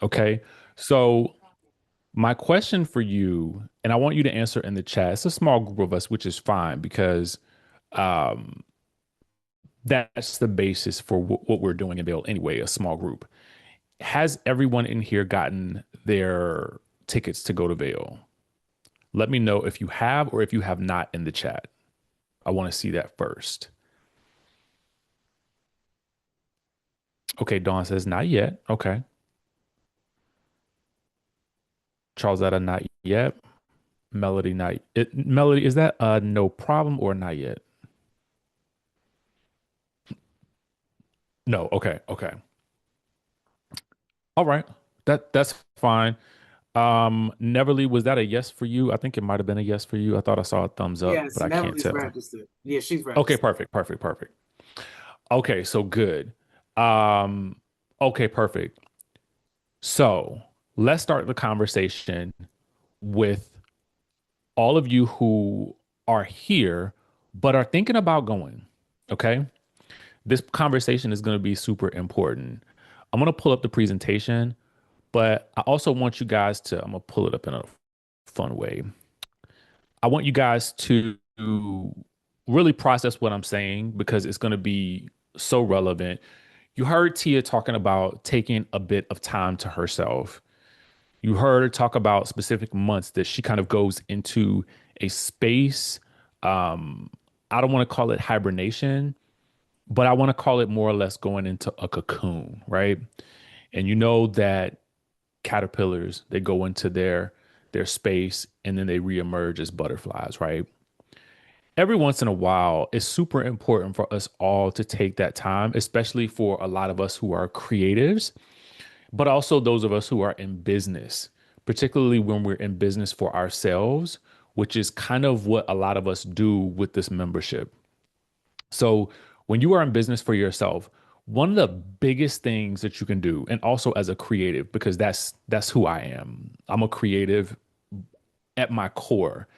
Okay. So my question for you, and I want you to answer in the chat. It's a small group of us, which is fine because um, that's the basis for what we're doing in Vail anyway, a small group. Has everyone in here gotten their tickets to go to Vail? Let me know if you have or if you have not in the chat. I want to see that first. Okay, Dawn says not yet. Okay. Charles Atta, not yet. Melody, not Melody, is that no problem or not yet? No. Okay. Okay. All right. That's fine. Neverly, was that a yes for you? I think it might have been a yes for you. I thought I saw a thumbs up, Yes, but I can't Natalie's tell. registered. Yeah, she's Okay, registered. perfect, perfect, perfect. Okay, so good. Um, okay, perfect. So let's start the conversation with all of you who are here but are thinking about going. Okay. This conversation is going to be super important. I'm going to pull up the presentation, but I also want you guys to, I'm going to pull it up in a fun way. I want you guys to really process what I'm saying because it's going to be so relevant. You heard Tia talking about taking a bit of time to herself. You heard her talk about specific months that she kind of goes into a space. Um, I don't want to call it hibernation, but I want to call it more or less going into a cocoon, right? And you know that caterpillars, they go into their space and then they reemerge as butterflies, right? Every once in a while, it's super important for us all to take that time, especially for a lot of us who are creatives, but also those of us who are in business, particularly when we're in business for ourselves, which is kind of what a lot of us do with this membership. So, when you are in business for yourself, one of the biggest things that you can do, and also as a creative, because that's who I am. I'm a creative at my core.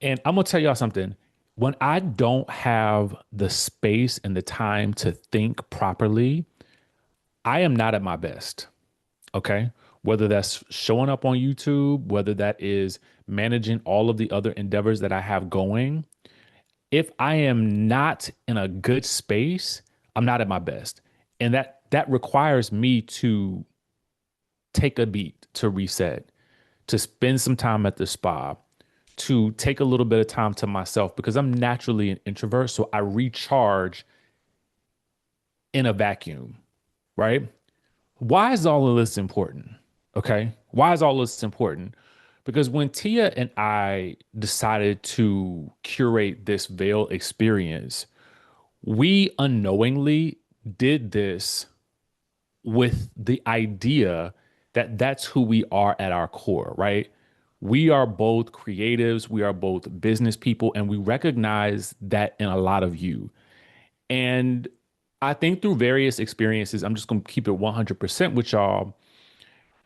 And I'm gonna tell y'all something. When I don't have the space and the time to think properly, I am not at my best. Okay. Whether that's showing up on YouTube, whether that is managing all of the other endeavors that I have going, if I am not in a good space, I'm not at my best. And that requires me to take a beat, to reset, to spend some time at the spa, to take a little bit of time to myself because I'm naturally an introvert. So I recharge in a vacuum, right? Why is all of this important? Okay. Why is all this important? Because when Tia and I decided to curate this veil experience, we unknowingly did this with the idea that that's who we are at our core, right? We are both creatives, we are both business people, and we recognize that in a lot of you. And I think through various experiences, I'm just going to keep it 100% with y'all.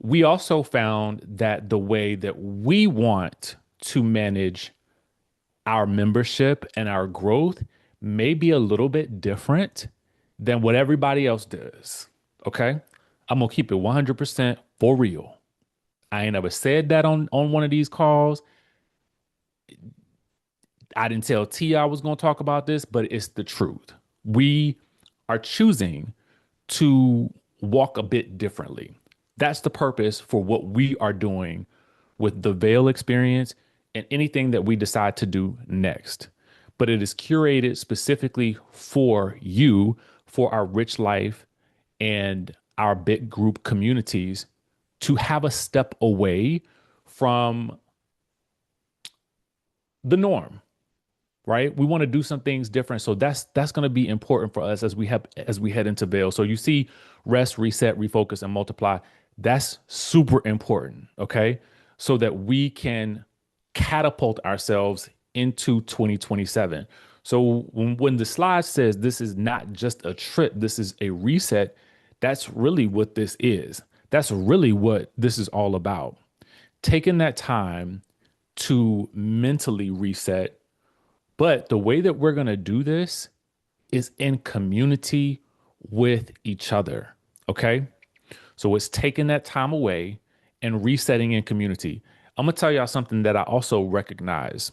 We also found that the way that we want to manage our membership and our growth may be a little bit different than what everybody else does. Okay. I'm going to keep it 100% for real. I ain't ever said that on one of these calls. I didn't tell T I was going to talk about this, but it's the truth. We are choosing to walk a bit differently. That's the purpose for what we are doing with the Veil experience and anything that we decide to do next. But it is curated specifically for you, for our rich life and our big group communities to have a step away from the norm, right? We want to do some things different. So that's going to be important for us as we head into Veil. So you see rest, reset, refocus, and multiply. That's super important, okay? So that we can catapult ourselves into 2027. So when the slide says this is not just a trip, this is a reset, that's really what this is. That's really what this is all about. Taking that time to mentally reset, but the way that we're going to do this is in community with each other. Okay. So it's taking that time away and resetting in community. I'm gonna tell y'all something that I also recognize.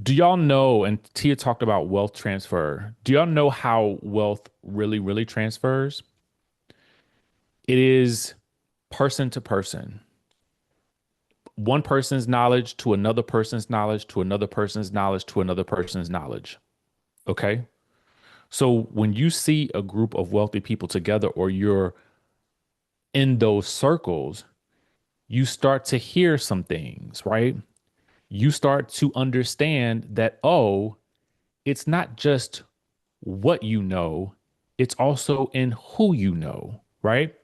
Do y'all know, and Tia talked about wealth transfer. Do y'all know how wealth really transfers? It is person to person. One person's knowledge to another person's knowledge to another person's knowledge to another person's knowledge. Okay. So when you see a group of wealthy people together or you're in those circles, you start to hear some things, right? You start to understand that, oh, it's not just what you know, it's also in who you know, right?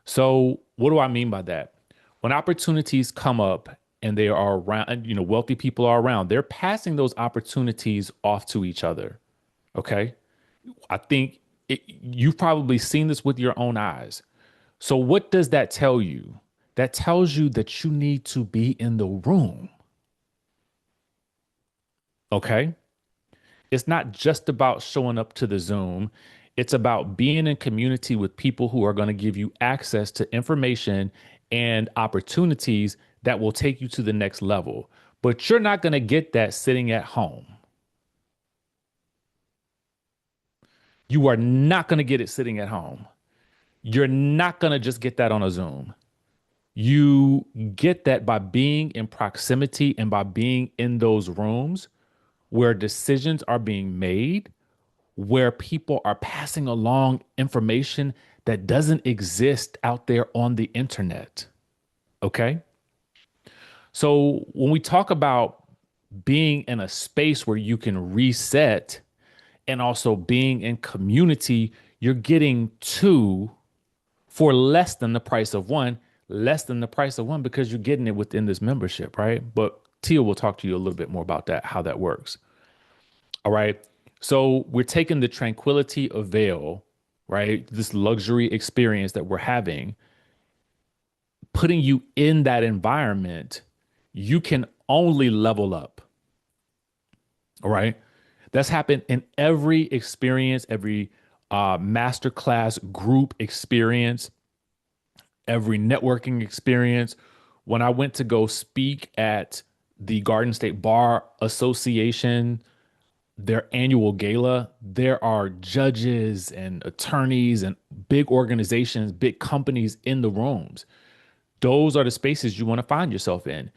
So, what do I mean by that? When opportunities come up and they are around, wealthy people are around, they're passing those opportunities off to each other. Okay. I think you've probably seen this with your own eyes. So, what does that tell you? That tells you that you need to be in the room. Okay. It's not just about showing up to the Zoom. It's about being in community with people who are going to give you access to information and opportunities that will take you to the next level. But you're not going to get that sitting at home. You are not going to get it sitting at home. You're not going to just get that on a Zoom. You get that by being in proximity and by being in those rooms where decisions are being made, where people are passing along information that doesn't exist out there on the internet. Okay. So when we talk about being in a space where you can reset and also being in community, you're getting two for less than the price of one because you're getting it within this membership, right? But Tia will talk to you a little bit more about that, how that works. All right. So we're taking the tranquility of Vail, right? This luxury experience that we're having, putting you in that environment, you can only level up. All right. That's happened in every experience, every masterclass group experience, every networking experience. When I went to go speak at the Garden State Bar Association, their annual gala, there are judges and attorneys and big organizations, big companies in the rooms. Those are the spaces you want to find yourself in.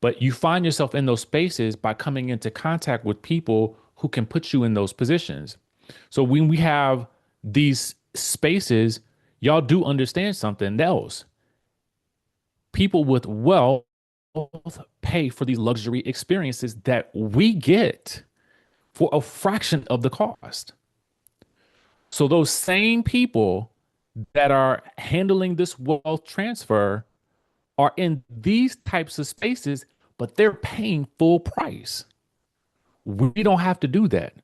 But you find yourself in those spaces by coming into contact with people who can put you in those positions. So when we have these spaces, y'all do understand something else. People with wealth pay for these luxury experiences that we get for a fraction of the cost. So those same people that are handling this wealth transfer are in these types of spaces, but they're paying full price. We don't have to do that.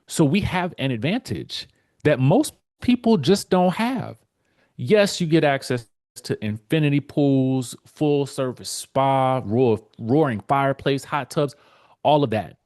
So we have an advantage that most people just don't have. Yes, you get access to infinity pools, full service spa, roaring fireplace, hot tubs, all of that.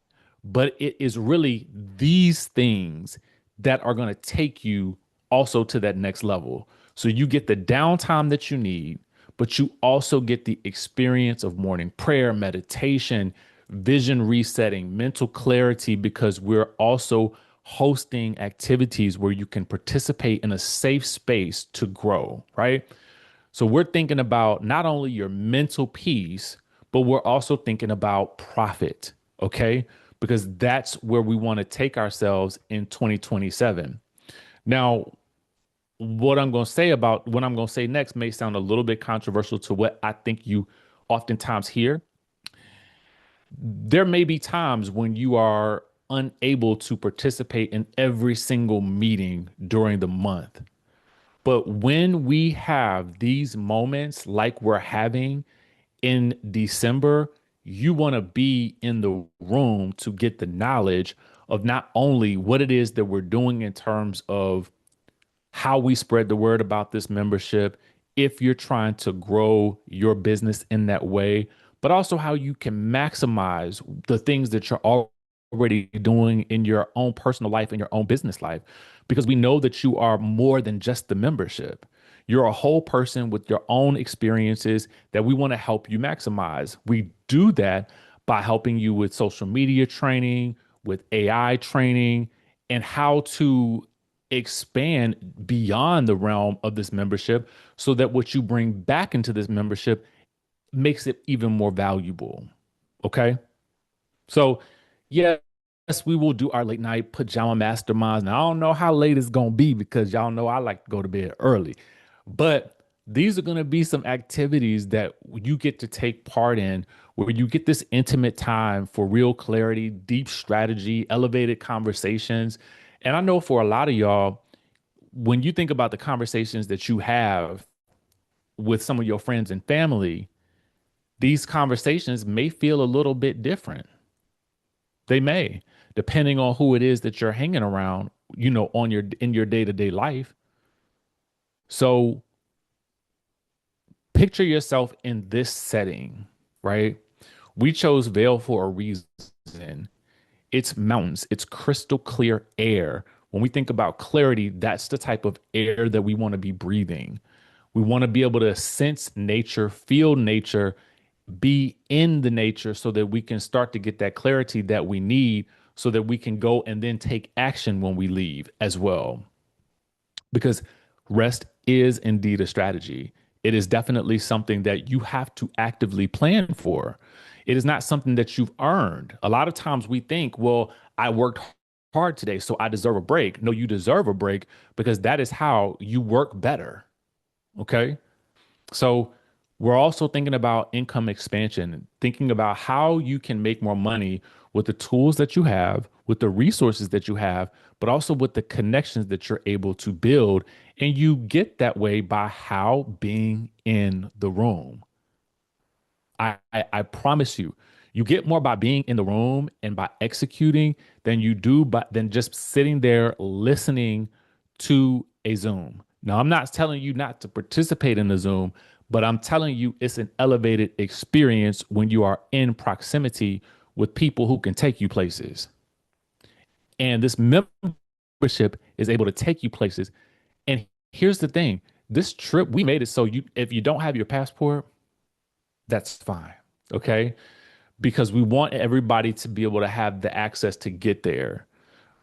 But it is really these things that are going to take you also to that next level. So you get the downtime that you need, but you also get the experience of morning prayer, meditation, vision resetting, mental clarity, because we're also hosting activities where you can participate in a safe space to grow, right? So we're thinking about not only your mental peace, but we're also thinking about profit, okay? Because that's where we want to take ourselves in 2027. Now, what I'm going to say next may sound a little bit controversial to what I think you oftentimes hear. There may be times when you are unable to participate in every single meeting during the month. But when we have these moments like we're having in December, you want to be in the room to get the knowledge of not only what it is that we're doing in terms of how we spread the word about this membership, if you're trying to grow your business in that way, but also how you can maximize the things that you're already doing in your own personal life, in your own business life, because we know that you are more than just the membership. You're a whole person with your own experiences that we want to help you maximize. We do that by helping you with social media training, with AI training, and how to expand beyond the realm of this membership so that what you bring back into this membership makes it even more valuable. Okay. So, yes, we will do our late night pajama masterminds. Now, I don't know how late it's going to be because y'all know I like to go to bed early, but these are going to be some activities that you get to take part in where you get this intimate time for real clarity, deep strategy, elevated conversations. And I know for a lot of y'all, when you think about the conversations that you have with some of your friends and family, these conversations may feel a little bit different. They may, depending on who it is that you're hanging around, on your in your day-to-day life. So picture yourself in this setting, right? We chose Vail for a reason. It's mountains, it's crystal clear air. When we think about clarity, that's the type of air that we want to be breathing. We want to be able to sense nature, feel nature, be in the nature so that we can start to get that clarity that we need so that we can go and then take action when we leave as well. Because rest is indeed a strategy. It is definitely something that you have to actively plan for. It is not something that you've earned. A lot of times we think, well, I worked hard today, so I deserve a break. No, you deserve a break because that is how you work better. Okay. So we're also thinking about income expansion, thinking about how you can make more money with the tools that you have, with the resources that you have, but also with the connections that you're able to build. And you get that way by how being in the room. I promise you, you get more by being in the room and by executing than you do by than just sitting there listening to a Zoom. Now, I'm not telling you not to participate in the Zoom, but I'm telling you it's an elevated experience when you are in proximity with people who can take you places. And this membership is able to take you places. And here's the thing, this trip, we made it so you, if you don't have your passport, that's fine. Okay. Because we want everybody to be able to have the access to get there.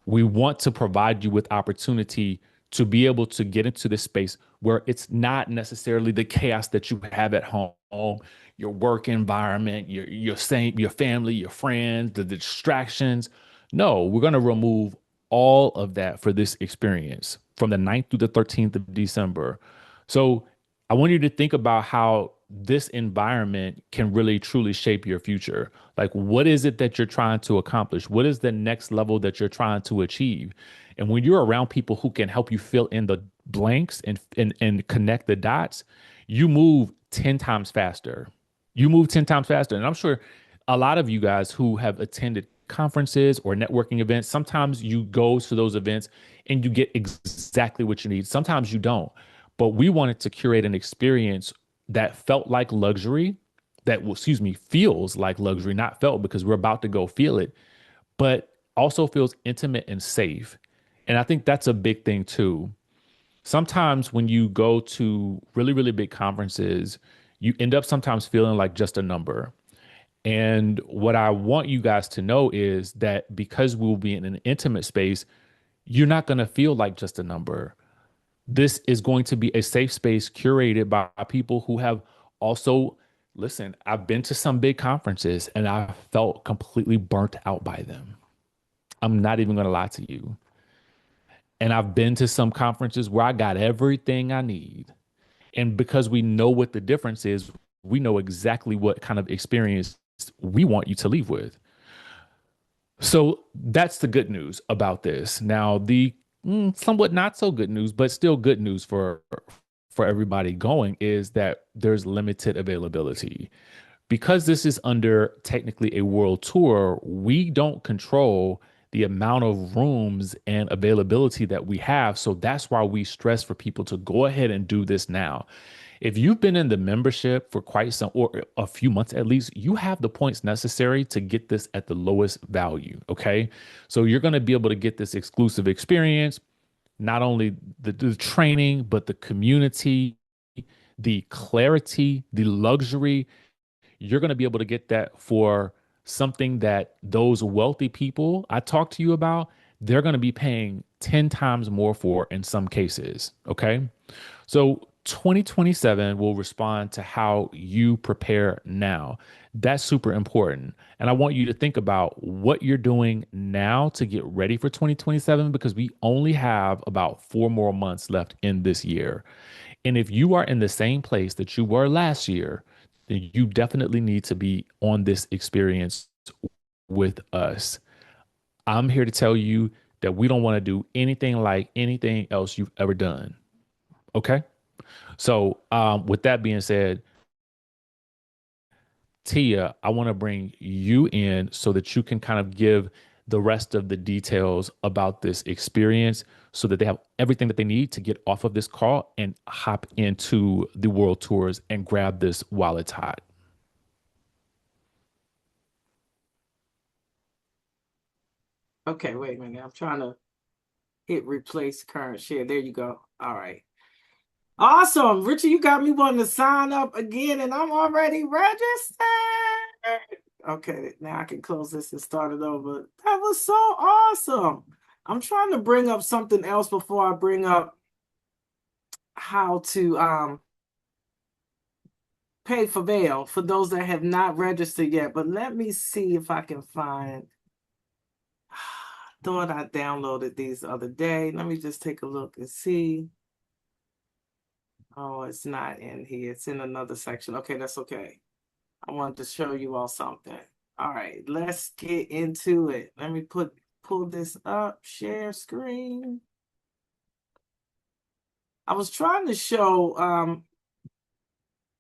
We want to provide you with opportunity to be able to get into this space where it's not necessarily the chaos that you have at home, your work environment, your family, your friends, the distractions. No, we're going to remove all of that for this experience from the 9th through the 13th of December. So I want you to think about how this environment can really truly shape your future. Like, what is it that you're trying to accomplish? What is the next level that you're trying to achieve? And when you're around people who can help you fill in the blanks and connect the dots, you move 10 times faster. You move 10 times faster. And I'm sure a lot of you guys who have attended conferences or networking events, sometimes you go to those events and you get exactly what you need. Sometimes you don't. But we wanted to curate an experience that felt like luxury, that, well, excuse me, feels like luxury, not felt because we're about to go feel it, but also feels intimate and safe. And I think that's a big thing too. Sometimes when you go to really, really big conferences, you end up sometimes feeling like just a number. And what I want you guys to know is that because we'll be in an intimate space, you're not going to feel like just a number. This is going to be a safe space curated by people who have also, listen, I've been to some big conferences and I felt completely burnt out by them. I'm not even going to lie to you. And I've been to some conferences where I got everything I need. And because we know what the difference is, we know exactly what kind of experience we want you to leave with. So that's the good news about this. Now, the somewhat not so good news, but still good news for everybody going is that there's limited availability. Because this is under technically a world tour, we don't control the amount of rooms and availability that we have. So that's why we stress for people to go ahead and do this now. If you've been in the membership for quite some, or a few months at least, you have the points necessary to get this at the lowest value. Okay. So you're going to be able to get this exclusive experience, not only the training, but the community, the clarity, the luxury. You're going to be able to get that for something that those wealthy people I talked to you about, they're going to be paying 10 times more for in some cases. Okay. So 2027 will respond to how you prepare now. That's super important. And I want you to think about what you're doing now to get ready for 2027 because we only have about 4 more months left in this year. And if you are in the same place that you were last year, then you definitely need to be on this experience with us. I'm here to tell you that we don't want to do anything like anything else you've ever done. Okay. So, with that being said, Tia, I want to bring you in so that you can kind of give the rest of the details about this experience so that they have everything that they need to get off of this call and hop into the world tours and grab this while it's hot. Okay, wait a minute. I'm trying to hit replace current share. There you go. All right. Awesome. Richard, you got me wanting to sign up again, and I'm already registered. Okay, now I can close this and start it over. That was so awesome. I'm trying to bring up something else before I bring up how to pay for Vail for those that have not registered yet. But let me see if I can find. Thought I downloaded these the other day. Let me just take a look and see. Oh, it's not in here. It's in another section. Okay, that's okay. I wanted to show you all something. All right, let's get into it. Let me pull this up, share screen. I was trying to show,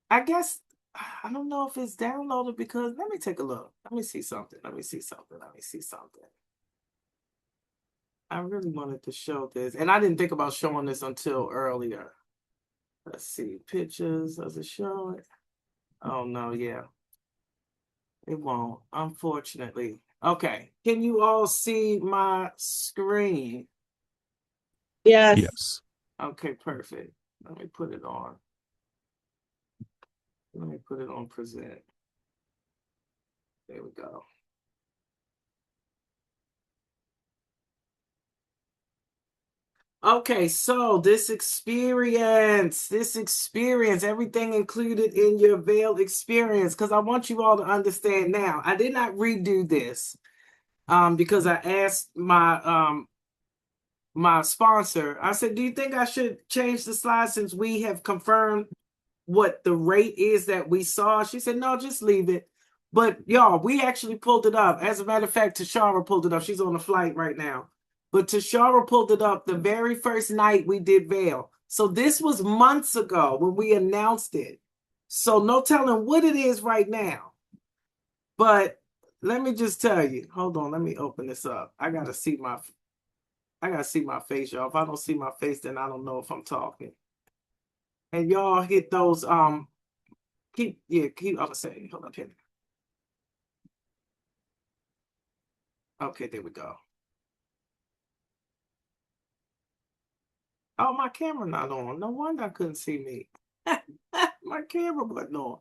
I guess, I don't know if it's downloaded because, let me take a look. Let me see something. Let me see something. Let me see something. I really wanted to show this, and I didn't think about showing this until earlier. Let's see, pictures, does it show it? Oh, no, yeah. It won't, unfortunately. Okay, can you all see my screen? Yes. Yes. Okay, perfect. Let me put it on. Let me put it on present. There we go. Okay, so this experience, everything included in your Vail experience, because I want you all to understand now. I did not redo this because I asked my sponsor. I said, do you think I should change the slide since we have confirmed what the rate is that we saw? She said, no, just leave it. But y'all, we actually pulled it up. As a matter of fact, Tashara pulled it up. She's on a flight right now. But Tashara pulled it up the very first night we did Vail. So this was months ago when we announced it. So no telling what it is right now. But let me just tell you. Hold on, let me open this up. I gotta see my face, y'all. If I don't see my face, then I don't know if I'm talking. And y'all hit those keep I'm saying, hold up here. Okay, there we go. Oh, my camera not on. No wonder I couldn't see me. My camera wasn't on.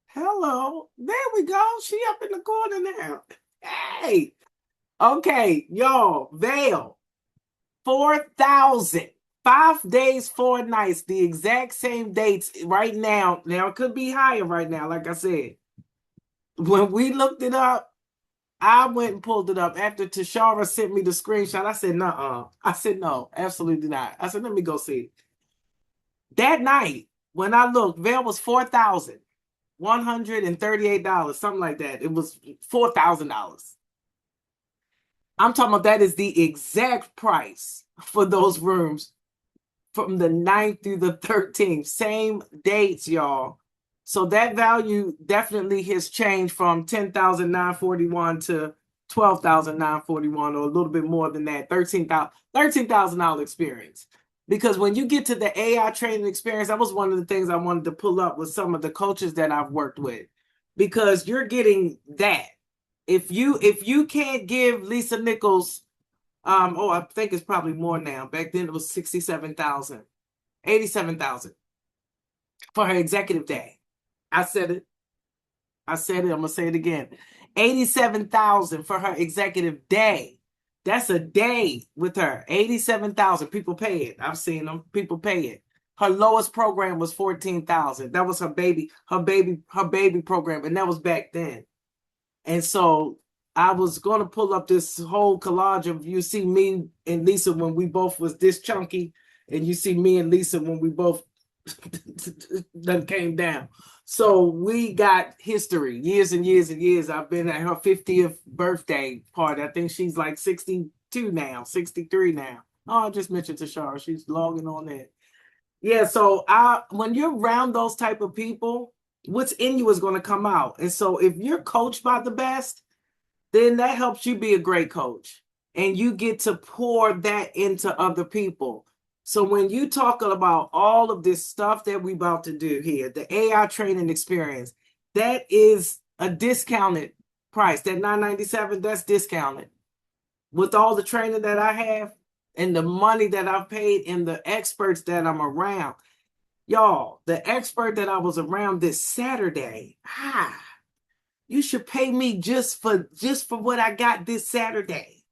Hello. There we go. She up in the corner now. Hey. Okay, y'all. Vail. 4,000. 5 days, 4 nights. The exact same dates right now. Now, it could be higher right now, like I said. When we looked it up, I went and pulled it up after Tashara sent me the screenshot. I said, nuh-uh. I said, no, absolutely not. I said, let me go see. That night, when I looked, Vail was $4,138, something like that. It was $4,000. I'm talking about that is the exact price for those rooms from the 9th through the 13th. Same dates, y'all. So that value definitely has changed from 10,941 to $12,941, or a little bit more than that, $13,000 experience. Because when you get to the AI training experience, that was one of the things I wanted to pull up with some of the coaches that I've worked with, because you're getting that. If you can't give Lisa Nichols, I think it's probably more now. Back then it was 67,000, 87,000 for her executive day. I said it. I'm gonna say it again. 87,000 for her executive day. That's a day with her. 87,000. People pay it. I've seen them. People pay it. Her lowest program was 14,000. That was her baby program, and that was back then. And so I was going to pull up this whole collage of, you see me and Lisa when we both was this chunky, and you see me and Lisa when we both done came down. So we got history, years and years and years. I've been at her 50th birthday party. I think she's like 62 now, 63 now. Oh, I just mentioned Tashara. She's logging on it. Yeah, so when you're around those type of people, what's in you is going to come out. And so if you're coached by the best, then that helps you be a great coach. And you get to pour that into other people. So when you talk about all of this stuff that we about to do here, the AI training experience, that is a discounted price. That $997, that's discounted. With all the training that I have and the money that I've paid and the experts that I'm around, y'all, the expert that I was around this Saturday, you should pay me just for what I got this Saturday.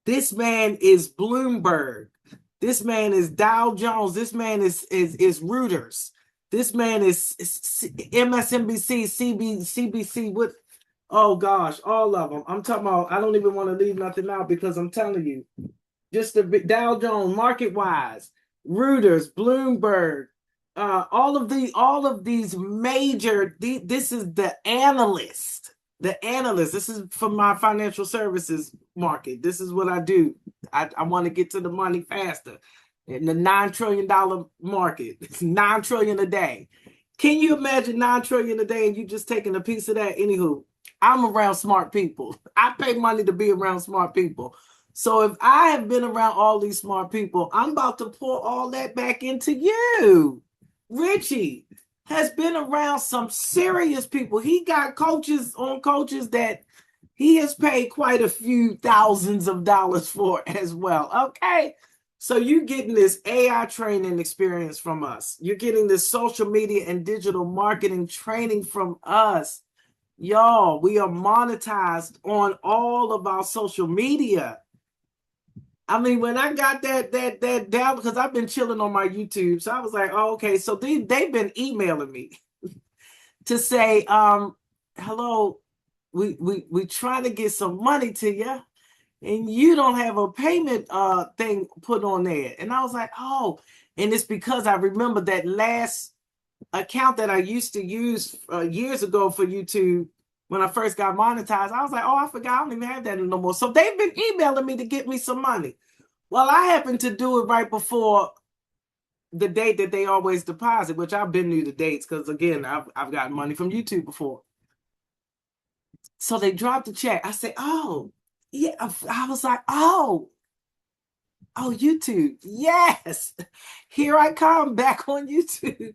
This man is Bloomberg. This man is Dow Jones. This man is Reuters. This man is MSNBC, CBC. What? Oh gosh, all of them. I'm talking about. I don't even want to leave nothing out, because I'm telling you, just the Dow Jones, MarketWise, Reuters, Bloomberg, all of these major. This is the analyst. The analyst. This is for my financial services market. This is what I do. I want to get to the money faster. In the $9 trillion market, it's $9 trillion a day. Can you imagine $9 trillion a day and you just taking a piece of that? Anywho, I'm around smart people. I pay money to be around smart people. So if I have been around all these smart people, I'm about to pour all that back into you. Richie has been around some serious people. He got coaches that he has paid quite a few thousands of dollars for as well. Okay. So you're getting this AI training experience from us. You're getting this social media and digital marketing training from us. Y'all, we are monetized on all of our social media. I mean, when I got that down, because I've been chilling on my YouTube, so I was like, oh, okay. So they've been emailing me to say, hello, we trying to get some money to you, and you don't have a payment thing put on there. And I was like, oh, and it's because I remember that last account that I used to use years ago for YouTube when I first got monetized. I was like, oh, I forgot, I don't even have that no more. So they've been emailing me to get me some money. Well, I happened to do it right before the date that they always deposit, which I've been new the dates because, again, I've gotten money from YouTube before. So they dropped the check. I said, oh, yeah. I was like, oh, YouTube. Yes. Here I come back on YouTube.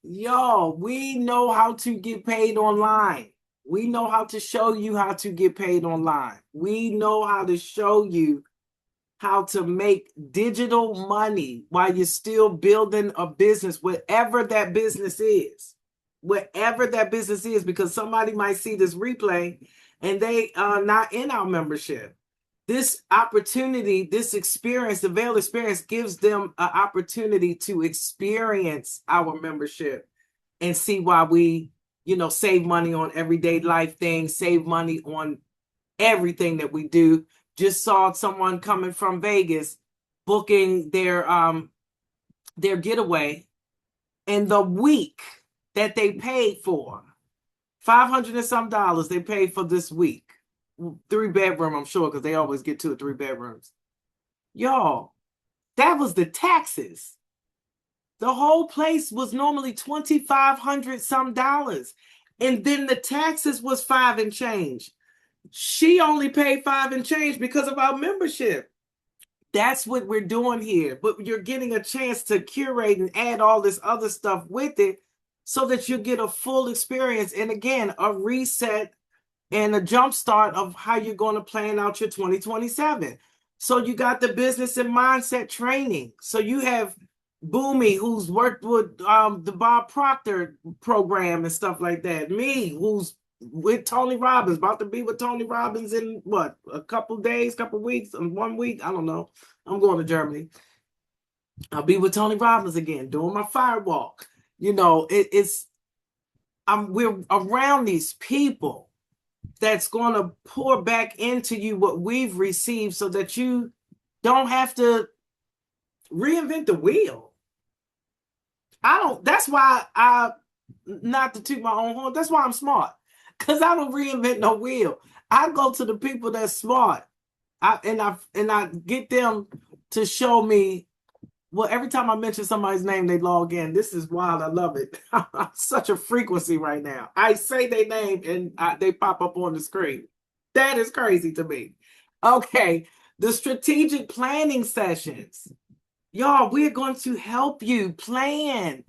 Yo, we know how to get paid online. We know how to show you how to get paid online. We know how to show you how to make digital money while you're still building a business, whatever that business is. Whatever that business is, because somebody might see this replay and they are not in our membership. This opportunity, this experience, the Vail experience gives them an opportunity to experience our membership and see why we, save money on everyday life things, save money on everything that we do. Just saw someone coming from Vegas booking their getaway, and the week that they paid for, $500 and some dollars they paid for this week. 3-bedroom, I'm sure, because they always get 2 or 3 bedrooms. Y'all, that was the taxes. The whole place was normally $2,500 some dollars. And then the taxes was $5 and change. She only paid $5 and change because of our membership. That's what we're doing here. But you're getting a chance to curate and add all this other stuff with it so that you get a full experience. And again, a reset and a jump start of how you're going to plan out your 2027. So you got the business and mindset training. So you have Boomy, who's worked with the Bob Proctor program and stuff like that. Me, who's with Tony Robbins, about to be with Tony Robbins in what, a couple days, couple weeks, 1 week, I don't know. I'm going to Germany. I'll be with Tony Robbins again, doing my firewalk. You know, we're around these people that's going to pour back into you what we've received so that you don't have to reinvent the wheel. That's why not to toot my own horn, that's why I'm smart. Because I don't reinvent no wheel. I go to the people that's smart. I get them to show me. Well, every time I mention somebody's name, they log in. This is wild. I love it. Such a frequency right now. I say their name and they pop up on the screen. That is crazy to me. Okay, the strategic planning sessions. Y'all, we're going to help you plan.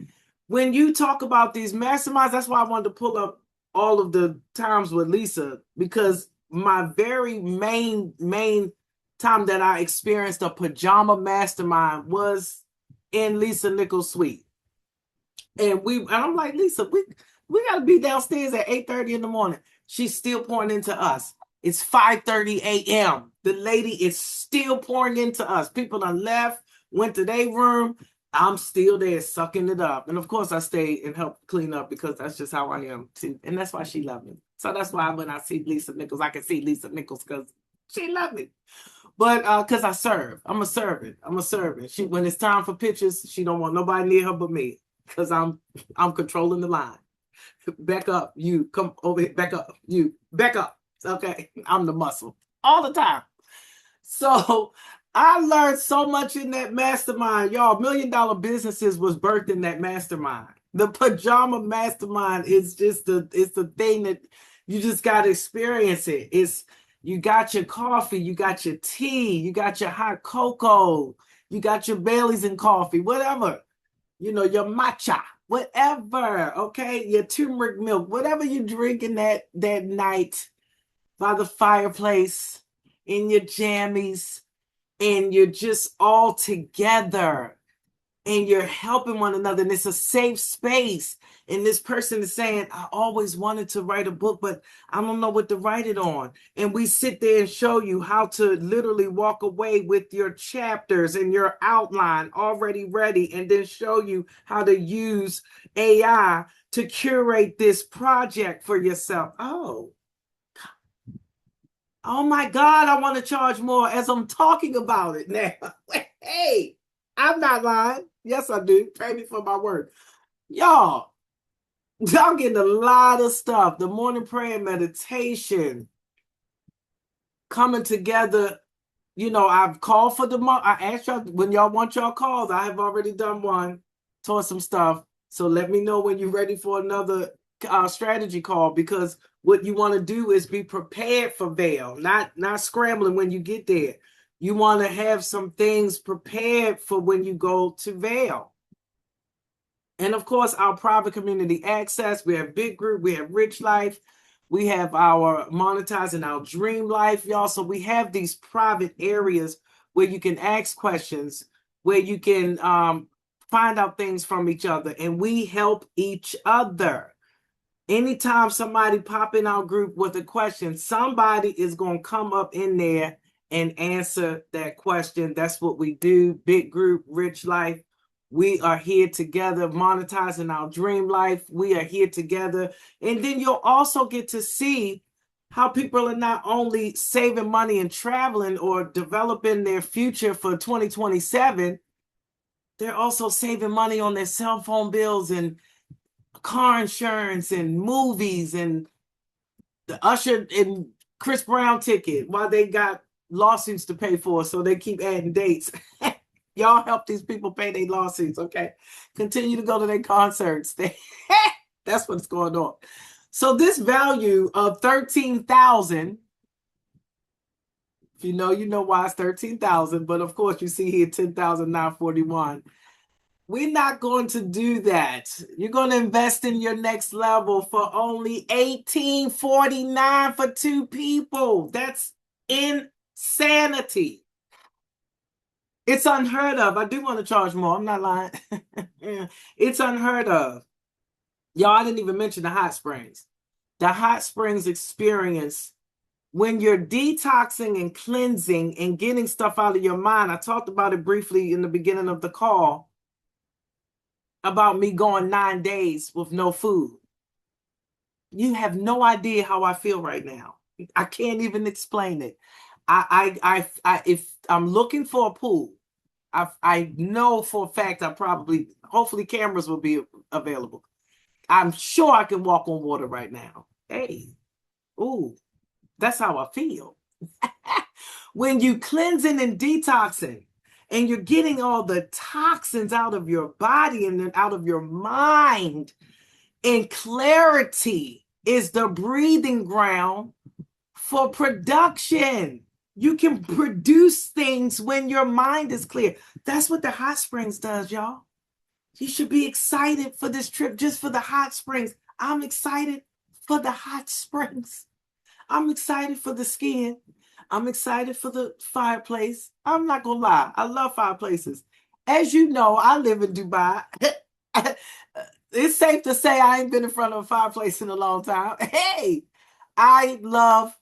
When you talk about these masterminds, that's why I wanted to pull up all of the times with Lisa, because my very main time that I experienced a pajama mastermind was in Lisa Nichols' suite. And I'm like, Lisa, we got to be downstairs at 8:30 in the morning. She's still pouring into us. It's 5:30 a.m. The lady is still pouring into us. People done left, went to their room. I'm still there sucking it up. And of course, I stay and help clean up because that's just how I am too. And that's why she loved me. So that's why when I see Lisa Nichols, I can see Lisa Nichols because she loved me. But because I serve. I'm a servant. When it's time for pictures, she don't want nobody near her but me because I'm controlling the line. Back up, you. Come over here. Back up, you. Back up. Okay. I'm the muscle all the time. So I learned so much in that mastermind. Y'all, $1 million businesses was birthed in that mastermind. The pajama mastermind is just it's the thing that you just got to experience it. You got your coffee, you got your tea, you got your hot cocoa, you got your Baileys and coffee, whatever. You know, your matcha, whatever, okay? Your turmeric milk, whatever you drinking that night by the fireplace, in your jammies, and you're just all together and you're helping one another, and it's a safe space. And this person is saying, I always wanted to write a book, but I don't know what to write it on. And we sit there and show you how to literally walk away with your chapters and your outline already ready, and then show you how to use AI to curate this project for yourself. Oh my God, I want to charge more as I'm talking about it now. Hey, I'm not lying. Yes, I do. Pay me for my work. Y'all getting a lot of stuff. The morning prayer and meditation coming together. You know, I've called for the month. I asked y'all when y'all want y'all calls. I have already done one, taught some stuff. So let me know when you're ready for another strategy call, because what you want to do is be prepared for Vail, not scrambling when you get there. You want to have some things prepared for when you go to Vail. And of course, our private community access. We have Big Group, we have Rich Life, we have our Monetizing Our Dream Life, y'all. So we have these private areas where you can ask questions, where you can find out things from each other, and we help each other. Anytime somebody pop in our group with a question, somebody is going to come up in there and answer that question. That's what we do. Big Group, Rich Life. We are here together, monetizing our dream life. We are here together. And then you'll also get to see how people are not only saving money and traveling or developing their future for 2027, they're also saving money on their cell phone bills and car insurance and movies and the Usher and Chris Brown ticket while they got lawsuits to pay for, so they keep adding dates. Y'all help these people pay their lawsuits, okay? Continue to go to their concerts. That's what's going on. So this value of $13,000 If you know why it's 13,000. But of course, you see here 10,941. We're not going to do that. You're going to invest in your next level for only $18.49 for 2 people. That's insanity. It's unheard of. I do want to charge more. I'm not lying. It's unheard of. Y'all, I didn't even mention the hot springs. The hot springs experience, when you're detoxing and cleansing and getting stuff out of your mind. I talked about it briefly in the beginning of the call about me going 9 days with no food. You have no idea how I feel right now. I can't even explain it. If I'm looking for a pool, I know for a fact hopefully cameras will be available. I'm sure I can walk on water right now. Hey, ooh, that's how I feel. When you cleansing and detoxing and you're getting all the toxins out of your body and then out of your mind, and clarity is the breathing ground for production. You can produce things when your mind is clear. That's what the hot springs does, y'all. You should be excited for this trip just for the hot springs. I'm excited for the hot springs. I'm excited for the skiing. I'm excited for the fireplace. I'm not going to lie. I love fireplaces. As you know, I live in Dubai. It's safe to say I ain't been in front of a fireplace in a long time. Hey, I love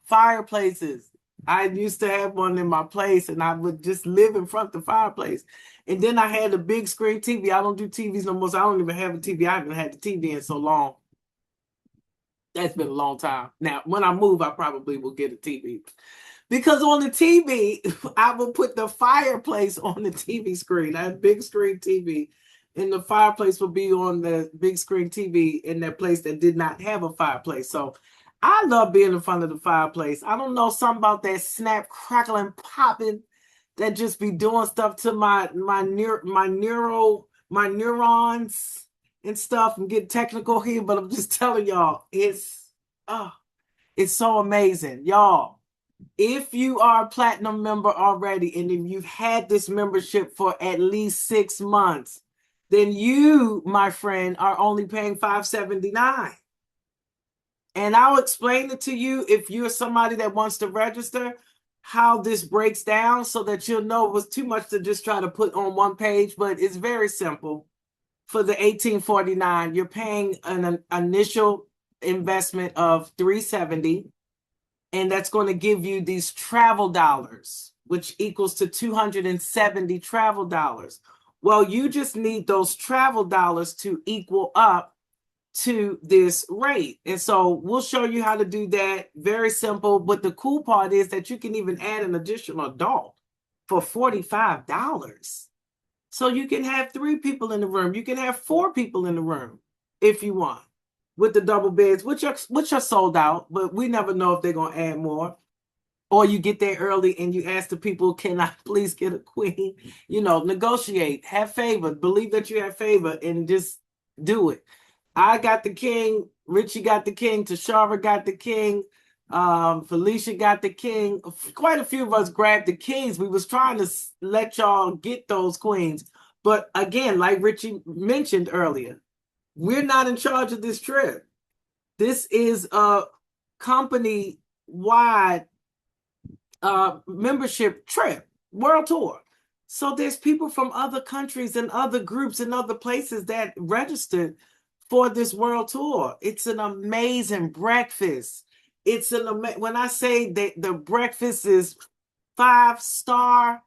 fireplaces. I used to have one in my place and I would just live in front of the fireplace. And then I had a big screen TV. I don't do TVs no more, so I don't even have a TV. I haven't had the TV in so long. That's been a long time. Now, when I move, I probably will get a TV. Because on the TV, I will put the fireplace on the TV screen. I have big screen TV. And the fireplace will be on the big screen TV in that place that did not have a fireplace. So I love being in front of the fireplace. I don't know, something about that snap, crackling, popping that just be doing stuff to my neurons and stuff. And get technical here, but I'm just telling y'all, it's so amazing. Y'all, if you are a platinum member already and if you've had this membership for at least 6 months, then you, my friend, are only paying $579. And I'll explain it to you if you're somebody that wants to register, how this breaks down so that you'll know it was too much to just try to put on one page, but it's very simple. For the $18.49, you're paying an initial investment of $370, and that's going to give you these travel dollars, which equals to 270 travel dollars. Well, you just need those travel dollars to equal up to this rate. And so we'll show you how to do that. Very simple. But the cool part is that you can even add an additional adult for $45. So you can have 3 people in the room. You can have 4 people in the room if you want, with the double beds, which are sold out, but we never know if they're going to add more. Or you get there early and you ask the people, can I please get a queen? Negotiate, have favor, believe that you have favor, and just do it. I got the king, Richie got the king, Tashara got the king, Felicia got the king. Quite a few of us grabbed the kings. We was trying to let y'all get those queens. But again, like Richie mentioned earlier, we're not in charge of this trip. This is a company-wide membership trip, world tour. So there's people from other countries and other groups and other places that registered for this world tour. It's an amazing breakfast. When I say that the breakfast is 5-star,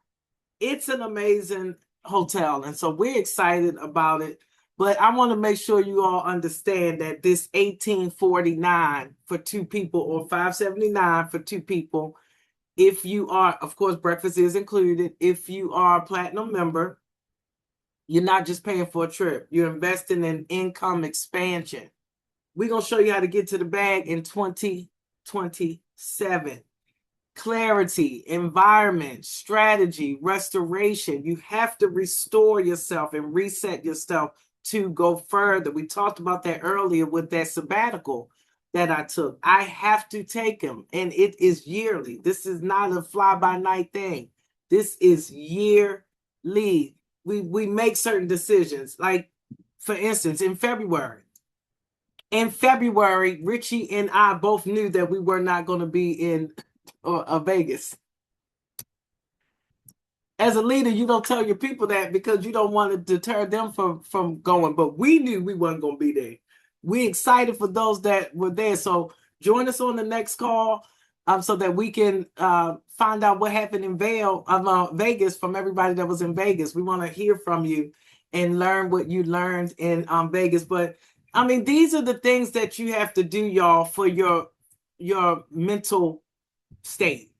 it's an amazing hotel. And so we're excited about it. But I want to make sure you all understand that this $18.49 for 2 people or $579 for 2 people, if you are, of course, breakfast is included. If you are a platinum member, you're not just paying for a trip. You're investing in income expansion. We're going to show you how to get to the bag in 2027. Clarity, environment, strategy, restoration. You have to restore yourself and reset yourself to go further. We talked about that earlier with that sabbatical that I took. I have to take them, and it is yearly. This is not a fly-by-night thing. This is yearly. We make certain decisions. Like, for instance, in February, Richie and I both knew that we were not going to be in Vegas. As a leader, you don't tell your people that because you don't want to deter them from going. But we knew we weren't going to be there. We excited for those that were there. So join us on the next call so that we can find out what happened in Vegas from everybody that was in Vegas. We want to hear from you and learn what you learned in Vegas. But I mean, these are the things that you have to do, y'all, for your mental state.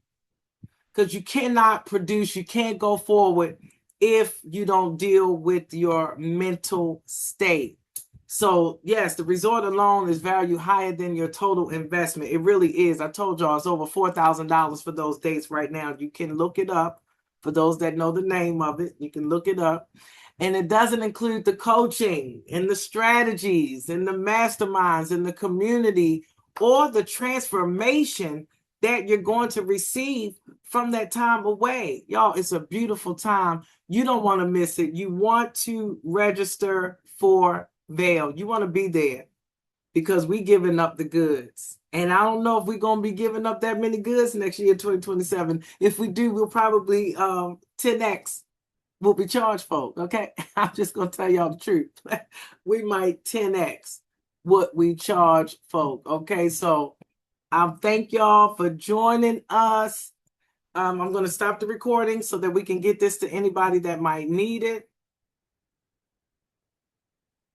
Because you cannot produce, you can't go forward if you don't deal with your mental state. So yes, the resort alone is valued higher than your total investment. It really is. I told y'all it's over $4,000 for those dates right now. You can look it up. For those that know the name of it, you can look it up. And it doesn't include the coaching and the strategies and the masterminds and the community or the transformation that you're going to receive from that time away. Y'all, it's a beautiful time. You don't want to miss it. You want to register for Vail. You want to be there because we giving up the goods. And I don't know if we're going to be giving up that many goods next year, 2027. If we do, we'll probably 10X what we charge folk, okay? I'm just going to tell y'all the truth. We might 10X what we charge folk, okay? So thank y'all for joining us. I'm going to stop the recording so that we can get this to anybody that might need it.